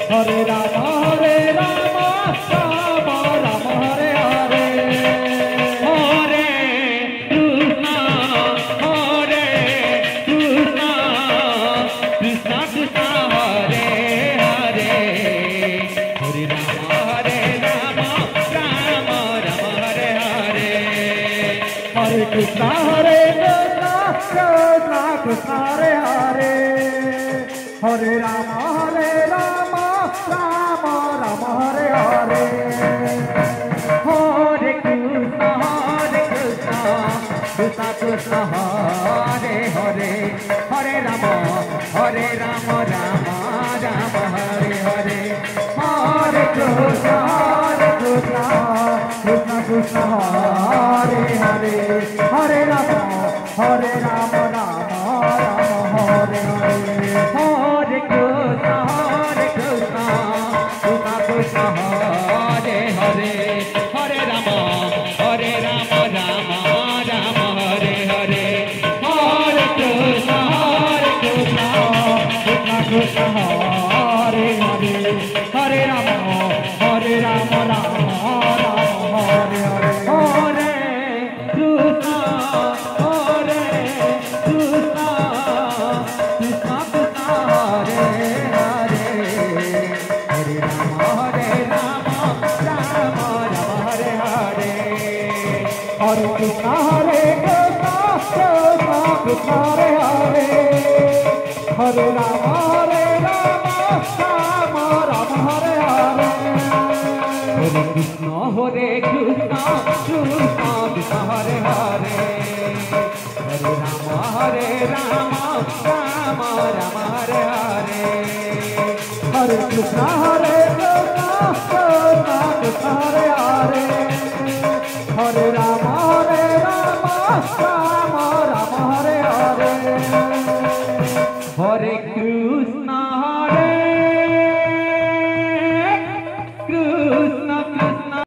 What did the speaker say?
Hare Rama, Rama Rama, Hare Hare. Hare Krishna, Krishna Krishna, Hare Hare. Hare Rama, Rama Rama, Hare Hare. Hare Krishna, Krishna Krishna, Hare Hare. Hare Rama, Rama Rama, Hare Hare. Hare Krishna, Krishna Krishna, Hare Hare. Hare Rama, Rama Rama, Hare Hare. Hare Krishna, Krishna Krishna, Hare Hare. Hare Rama, Rama Rama, Hare Hare. Hare Krishna, Krishna Krishna, Hare Hare. Hare Rama, Rama Rama, Hare Hare. Hare Krishna, Krishna Krishna, Hare Hare. Hare Rama, Rama Rama, Hare Hare. Hare Krishna, Krishna Krishna, Hare Hare. Hare Rama, Rama Rama, Hare Hare. Hare Krishna, Krishna Krishna, Hare Hare. Hare Rama, Rama Rama, Hare Hare. Hare Krishna, Krishna Krishna, Hare Hare. Hare Rama, Rama Rama, Hare Hare. Hare Krishna, Krishna Krishna, Hare Hare. Hare Rama, Rama Rama, Hare Hare. Hare Krishna.